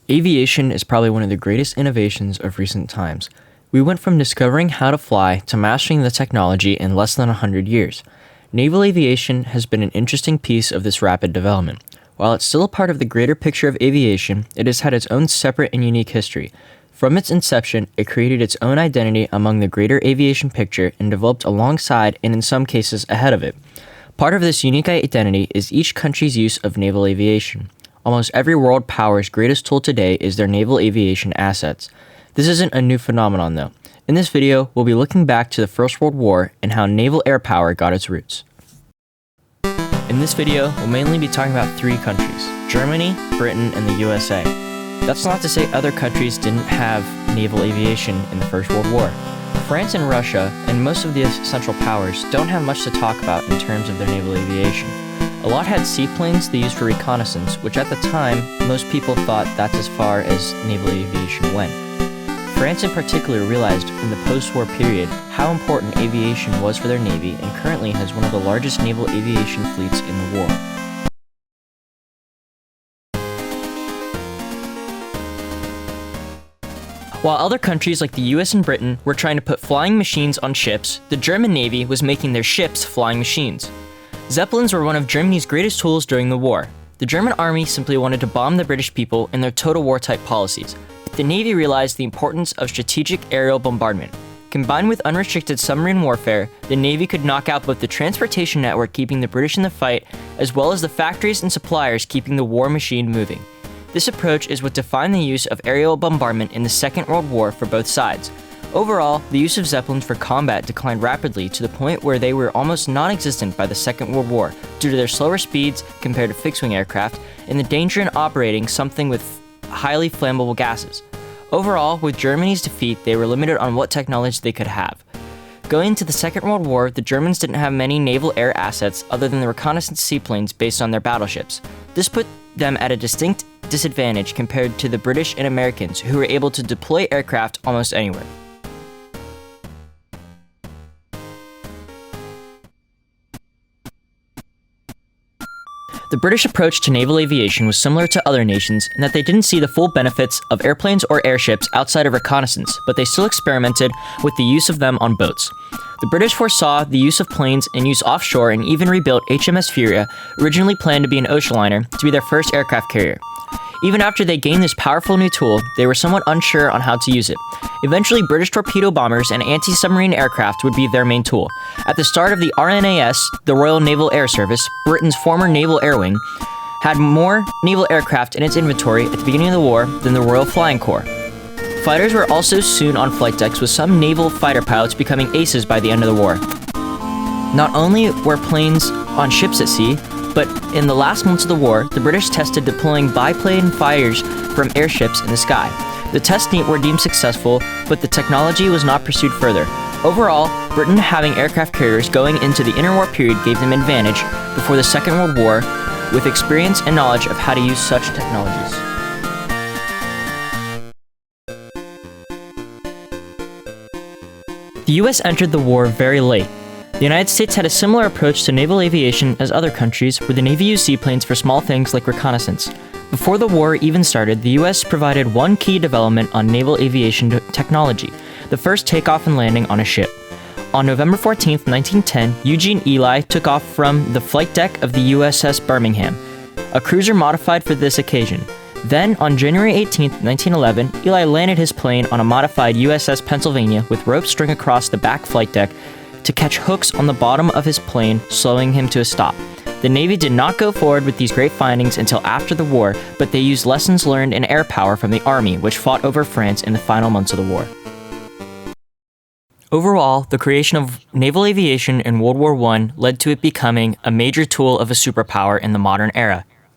Aviation is probably one of the greatest innovations of recent times. We went from discovering how to fly to mastering the technology in less than 100 years. Naval aviation has been an interesting piece of this rapid development. While it's still a part of the greater picture of aviation, it has had its own separate and unique history. From its inception, it created its own identity among the greater aviation picture and developed alongside and in some cases ahead of it. Part of this unique identity is each country's use of naval aviation. Almost every world power's greatest tool today is their naval aviation assets. This isn't a new phenomenon though. In this video, we'll be looking back to the First World War and how naval air power got its roots. In this video, we'll mainly be talking about three countries: Germany, Britain, and the USA. That's not to say other countries didn't have naval aviation in the First World War. France and Russia, and most of the Central Powers, don't have much to talk about in terms of their naval aviation. A lot had seaplanes they used for reconnaissance, which at the time, most people thought that's as far as naval aviation went. France in particular realized in the post-war period how important aviation was for their navy and currently has one of the largest naval aviation fleets in the world. While other countries like the US and Britain were trying to put flying machines on ships, the German Navy was making their ships flying machines. Zeppelins were one of Germany's greatest tools during the war. The German army simply wanted to bomb the British people in their total war-type policies. The Navy realized the importance of strategic aerial bombardment. Combined with unrestricted submarine warfare, the Navy could knock out both the transportation network keeping the British in the fight, as well as the factories and suppliers keeping the war machine moving. This approach is what defined the use of aerial bombardment in the Second World War for both sides. Overall, the use of Zeppelins for combat declined rapidly to the point where they were almost non-existent by the Second World War due to their slower speeds compared to fixed-wing aircraft and the danger in operating something with highly flammable gases. Overall, with Germany's defeat, they were limited on what technology they could have. Going into the Second World War, the Germans didn't have many naval air assets other than the reconnaissance seaplanes based on their battleships. This put them at a distinct disadvantage compared to the British and Americans, who were able to deploy aircraft almost anywhere. The British approach to naval aviation was similar to other nations in that they didn't see the full benefits of airplanes or airships outside of reconnaissance, but they still experimented with the use of them on boats. The British foresaw the use of planes and used offshore and even rebuilt HMS Furia, originally planned to be an ocean liner, to be their first aircraft carrier. Even after they gained this powerful new tool, they were somewhat unsure on how to use it. Eventually, British torpedo bombers and anti-submarine aircraft would be their main tool. At the start of the RNAS, the Royal Naval Air Service, Britain's former Naval Air Wing, had more naval aircraft in its inventory at the beginning of the war than the Royal Flying Corps. Fighters were also soon on flight decks, with some naval fighter pilots becoming aces by the end of the war. Not only were planes on ships at sea, but in the last months of the war, the British tested deploying biplane fighters from airships in the sky. The tests were deemed successful, but the technology was not pursued further. Overall, Britain having aircraft carriers going into the interwar period gave them advantage before the Second World War, with experience and knowledge of how to use such technologies. The US entered the war very late. The United States had a similar approach to naval aviation as other countries, where the Navy used seaplanes for small things like reconnaissance. Before the war even started, the US provided one key development on naval aviation technology: the first takeoff and landing on a ship. On November 14, 1910, Eugene Ely took off from the flight deck of the USS Birmingham, a cruiser modified for this occasion. Then, on January 18, 1911, Ely landed his plane on a modified USS Pennsylvania with ropes strung across the back flight deck to catch hooks on the bottom of his plane, slowing him to a stop. The Navy did not go forward with these great findings until after the war, but they used lessons learned in air power from the Army, which fought over France in the final months of the war. Overall, the creation of naval aviation in World War I led to it becoming a major tool of a superpower in the modern era.